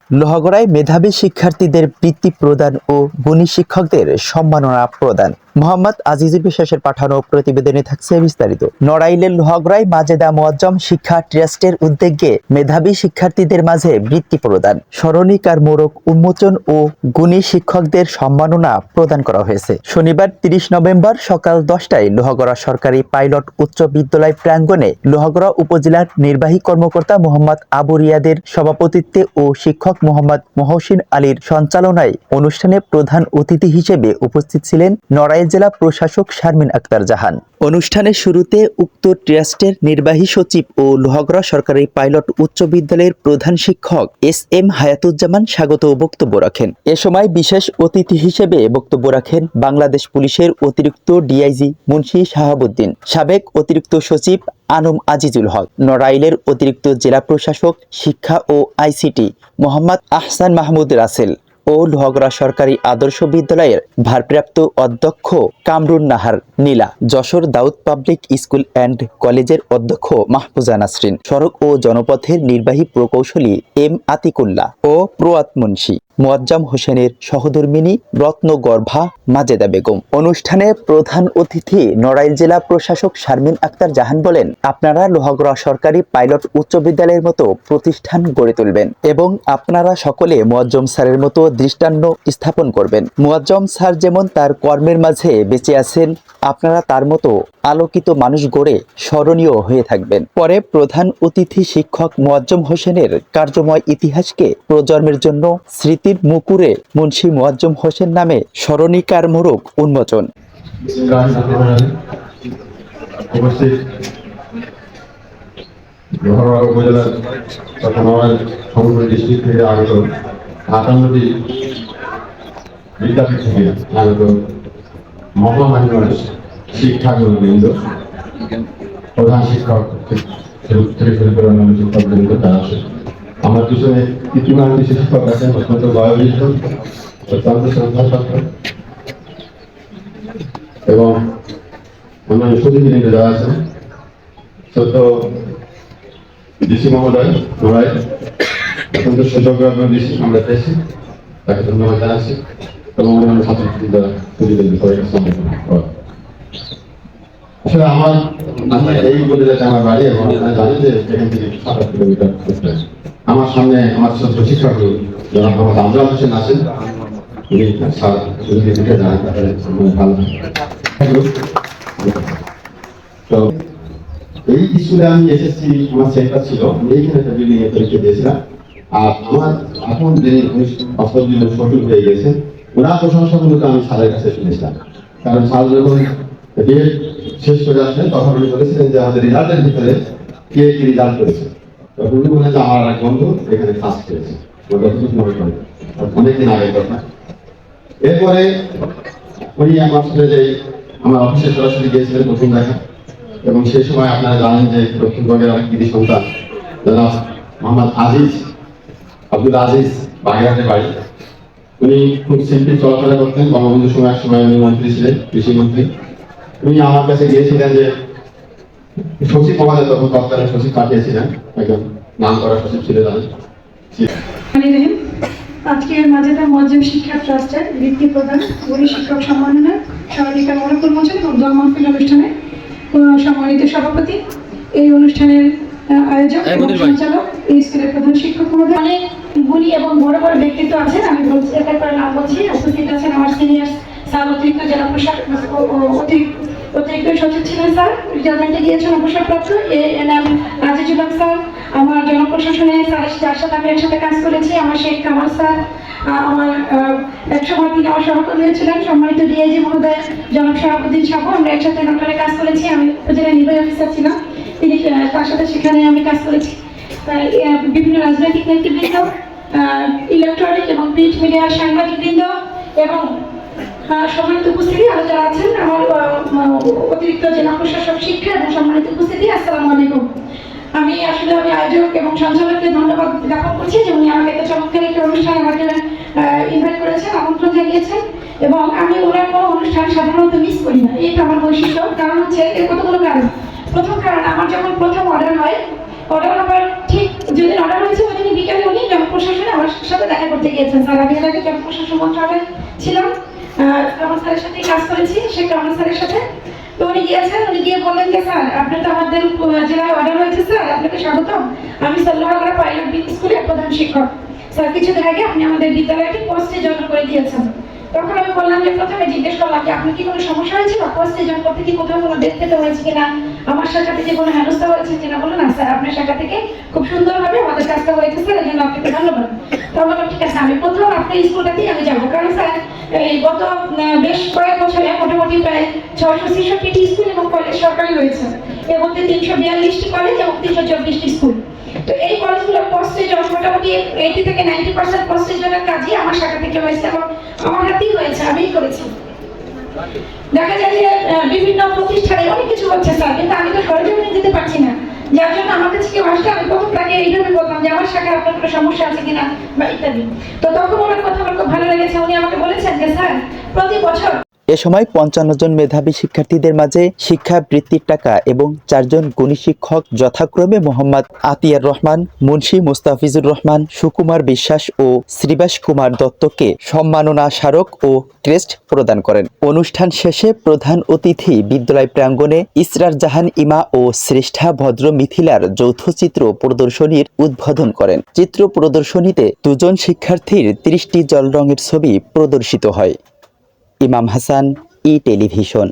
লোহাগড়ায় মেধাবী শিক্ষার্থীদের বৃত্তি প্রদান ও গুণী শিক্ষকদের সম্মাননা প্রদান। মোহাম্মদ আজিজুল বিশ্বাসের পাঠানো প্রতিবেদনে থাকছে বিস্তারিত। নড়াইলের লোহাগড়ায় মাজেদা মুআজ্জম শিক্ষা ট্রাস্টের উদ্যোগে মেধাবী শিক্ষার্থীদের মাঝে বৃত্তি প্রদান, স্মরণিকার মোড়ক উন্মোচন ও গুণী শিক্ষকদের সম্মাননা প্রদান করা হয়েছে। শনিবার 30 নভেম্বর সকাল 10টায় লোহাগড়া সরকারি পাইলট উচ্চ বিদ্যালয় প্রাঙ্গণে লোহাগড়া উপজেলার নির্বাহী কর্মকর্তা মোহাম্মদ আবু রিয়াদের সভাপতিত্বে ও শিক্ষক মোহাম্মদ মহসিন আলীর সঞ্চালনায় অনুষ্ঠানে প্রধান অতিথি হিসেবে উপস্থিত ছিলেন নড়াইল জেলা প্রশাসক শারমিন আক্তার জাহান। অনুষ্ঠানের শুরুতে উক্ত ট্রাস্টের নির্বাহী সচিব ও লোহাগড়া সরকারি পাইলট উচ্চ বিদ্যালয়ের প্রধান শিক্ষক SM হায়াতুজ্জামান স্বাগত বক্তব্য রাখেন। এ সময় বিশেষ অতিথি হিসেবে বক্তব্য রাখেন বাংলাদেশ পুলিশের অতিরিক্ত ডিআইজি মুন্সি শাহাবুদ্দিন, সাবেক অতিরিক্ত সচিব আনম আজিজুল হক, নড়াইলের অতিরিক্ত জেলা প্রশাসক শিক্ষা ও ICT মোহাম্মদ আহসান মাহমুদ রাসেল ও লোহাগড়া সরকারি আদর্শ বিদ্যালয়ের ভারপ্রাপ্ত অধ্যক্ষ কামরুন নাহার নীলা, যশোর দাউদ পাবলিক স্কুল অ্যান্ড কলেজের অধ্যক্ষ মাহফুজা নাসরিন, সড়ক ও জনপথের নির্বাহী প্রকৌশলী M আতিকুল্লাহ ও প্রয়াত মুন্সি মুআজ্জম হোসেনের সহধর্মিনী রত্নগর্ভা মাজেদা বেগম। অনুষ্ঠানে প্রধান অতিথি নড়াইল জেলা প্রশাসক শারমিন আক্তার জাহান বলেন, আপনারা লোহাগড়া সরকারি পাইলট উচ্চ বিদ্যালয়ের মতো প্রতিষ্ঠান গড়ে তুলবেন এবং আপনারা সকলে মুআজ্জম স্যারের মতো দৃষ্টান্ত স্থাপন করবেন। মুআজ্জম স্যার যেমন তার কর্মের মাঝে বেঁচে আছেন, আপনারা তার মতো আলোকিত মানুষ গড়ে স্মরণীয় হয়ে থাকবেন। পরে প্রধান অতিথি শিক্ষক মুআজ্জম হোসেনের কার্যময় ইতিহাসকে প্রজন্মের জন্য স্মৃতির মুকুরে মুন্সি মুআজ্জম হোসেন নামে স্মরণিকার মোড়ক উন্মোচন। উপজেলার ডিস্ট্রিক্ট থেকে আগত 58টি বিদ্যাপীঠ থেকে আগত মহামান্য শিক্ষাগুরুবৃন্দ, প্রধান শিক্ষক শিক্ষকবৃন্দ, তারা আছে আমার পিছনে ইতিমান শিক্ষক আছেন, অত্যন্ত বয়োবৃদ্ধ, অত্যন্ত শ্রদ্ধাপাত্র এবং অন্যান্য সুধীবৃন্দ যারা আছেন, সত্য ডিসি মহোদয় নড়াইল অত্যন্ত সুযোগ্য ডিসি আমরা পেয়েছি, তাকে ধন্যবাদ জানাচ্ছি এবং অন্যান্য ছাত্রছাত্রীরা সুধীবৃন্দ সবাইকে সম্মান। আসলে আমার এই উপজেলাতে আমার বাড়ি এবং আপনারা জানেন যে এখান থেকে 7 কিলোমিটার। আমার সামনে আমার ছাত্র শিক্ষক যারা মোহাম্মদ আমজাদ হোসেন আছেন, উনি জানেন ভালো। তো এই স্কুলে আমি এসেছি, আমার সেন্টার ছিল, এইখানে একটা বিল্ডিং এ পরীক্ষা দিয়েছিলাম। আর আমার এখন যিনি সঠিক হয়ে গেছে, ওনার প্রশংসাগুলো আমি স্যারের কাছে শুনেছিলাম। কারণ স্যার যখন বিএড শেষ করে আসলেন তখন উনি বলেছিলেন যে আমাদের রেজাল্টের ভিতরে কে কি রেজাল্ট করেছে, তখন উনি বলেছে আমার এক বন্ধু এখানে ফার্স্ট হয়েছে, অনেকদিন আগের কথা। এরপরে উনি আমার সাথে যে আমার অফিসে সরাসরি গিয়েছিলেন প্রথম দেখা, এবং সেই সময় আপনারা জানেন যে দক্ষিণবঙ্গের অনেক কৃতি সন্তান যারা মোহাম্মদ আব্দুল আজিজ বাগেরহাটের বাড়ি, উনি খুব সিম্পলি চলাফেরা করতেন। বঙ্গবন্ধুর সময় এক সময় উনি মন্ত্রী ছিলেন, কৃষি মন্ত্রী। উনি আমার কাছে গিয়েছিলেন যে সচিব মহোদয়, তখন তৎকালীন সচিব পাঠিয়েছিলেন, একজন নাম করা সচিব ছিল জানেন। আজকে মাজেদা মুআজ্জম শিক্ষা ট্রাস্টের বৃত্তি প্রদান, গুণী শিক্ষক সম্মাননা, স্মরণিকার মোড়ক উন্মোচন এবং দোয়া মাহফিল অনুষ্ঠানে সম্মানিত সভাপতি, এই অনুষ্ঠানের আয়োজক এবং সঞ্চালক, এই স্কুলের প্রধান শিক্ষক মহোদয়, অনেক গুণী এবং বড় বড় ব্যক্তিত্ব আছেন। আমি বলছি একের পর নাম বলছি। উপস্থিত আছেন আমার সিনিয়র স্যার, অতিরিক্ত জেলা প্রশাসক, অতিরিক্ত সচিব ছিলেন স্যার, রিটায়ারমেন্টে গিয়েছেন অবসরপ্রাপ্ত এনাম আজিজুল হক স্যার, আমার জনপ্রশাসনে যার সাথে আমি একসাথে কাজ করেছি, আমার শেখ কামাল স্যার, আমার একসময় তিনি আমার সহকর্মী হয়েছিলেন, সম্মানিত ডিআইজি মহোদয় জনাব শাহাবুদ্দিন সাহু, আমরা একসাথে নটারে কাজ করেছি। আমি উপজেলা নির্বাহী অফিসার ছিলাম, তিনি তার সাথে সেখানে আমি কাজ করেছি। বিভিন্ন রাজনৈতিক নেতৃবৃন্দ, ইলেকট্রনিক এবং প্রিন্ট মিডিয়ার সাংবাদিকবৃন্দ এবং সম্মানিত উপস্থিতি আরো যারা আছেন, আমার অতিরিক্ত জেলা প্রশাসক শিক্ষা এবং সম্মানিত উপস্থিতি, আসসালামু আলাইকুম। আমি আয়োজক এবং সঞ্চালককে ধন্যবাদ জ্ঞাপন করছি যে উনি আমাকে এত চমৎকার একটা অনুষ্ঠানে আমাকে ইনভাইট করেছেন, আমন্ত্রণ জানিয়েছেন, এবং আমি ওনার কোনো অনুষ্ঠান সাধারণত মিস করি না। এইটা আমার বৈশিষ্ট্য। কারণ হচ্ছে এর কতগুলো কারণ। প্রথম কারণ, আমার যখন প্রথম অর্ডার হয়, অর্ডার হবার ঠিক যেদিন অর্ডার হয়েছে ওই দিন বিকালে উনি জনপ্রশাসনে আমার সাথে করতে গিয়েছেন স্যার। আমি এর আগে জনপ্রশাসন মন্ত্রণালয়ে ছিলাম, আমার স্যারের সাথে কাজ করেছি, শেখ কামাল স্যারের সাথে। তো উনি গিয়েছেন, উনি গিয়ে বললেন যে স্যার আপনি তো আমাদের জেলায় অর্ডার হয়েছে স্যার, আপনাকে স্বাগতম। আমি লোহাগড়া পাইলট বিট স্কুলের প্রধান শিক্ষক স্যার। কিছুদিন আগে আপনি আমাদের বিদ্যালয়টি পোস্টে জয়েন করে দিয়েছেন। তখন আমি বললাম যে প্রথমে জিজ্ঞেস করলাম যে আপনি কি কোনো সমস্যা হয়েছিল, পোস্টে জয়েন করতে কি কোথাও কোনো ডেট পেতে হয়েছে কিনা, আমার শাখা থেকে কোনো হেনস্থা হয়েছে কিনা। বলুন না স্যার, আপনার শাখা থেকে খুব সুন্দরভাবে আমাদের কাজটা হয়েছে স্যার, এই জন্য আপনাকে ধন্যবাদ। তো বললাম ঠিক আছে, আমি প্রথম আপনার স্কুলটাতেই আমি যাবো, কারণ স্যার এই গত বেশ কয়েক বছরে মোটামুটি প্রায় 666টি স্কুল এবং কলেজ সরকারি রয়েছে, এর মধ্যে 342টি কলেজ এবং 324টি স্কুল। তো এই কলেজগুলো পোস্টের জন্য মোটামুটি 80 থেকে 90% পোস্টের জন্য কাজই আমার শাখা থেকে হয়েছে এবং আমার হাতেই হয়েছে, আমিই করেছি। দেখা যায় যে বিভিন্ন প্রতিষ্ঠানে অনেক কিছু হচ্ছে স্যার, কিন্তু আমি তো সরজমিনে যেতে পারছি না, যার জন্য আমার কাছে কেউ আসলে আমি প্রথম তাকে এইভাবে বললাম যে আমার শাখায় আপনার কোনো সমস্যা আছে কিনা বা ইত্যাদি। তো তখন ওনার কথা আমার খুব ভালো লেগেছে, উনি আমাকে বলেছেন যে স্যার প্রতি বছর এ সময় 55 জন মেধাবী শিক্ষার্থীদের মাঝে শিক্ষাবৃত্তির টাকা এবং 4 জন গুণী শিক্ষক যথাক্রমে মোহাম্মদ আতিয়ার রহমান, মুন্সি মুস্তাফিজুর রহমান, সুকুমার বিশ্বাস ও শ্রীবাস কুমার দত্তকে সম্মাননা স্মারক ও ক্রেস্ট প্রদান করেন। অনুষ্ঠান শেষে প্রধান অতিথি বিদ্যালয় প্রাঙ্গণে ইসরার জাহান ইমা ও শ্রেষ্ঠা ভদ্র মিথিলার যৌথ চিত্র প্রদর্শনীর উদ্বোধন করেন। চিত্র প্রদর্শনীতে 2 জন শিক্ষার্থীর 30টি জল রঙের ছবি প্রদর্শিত হয়। ইমাম হাসান, ই টেলিভিশন।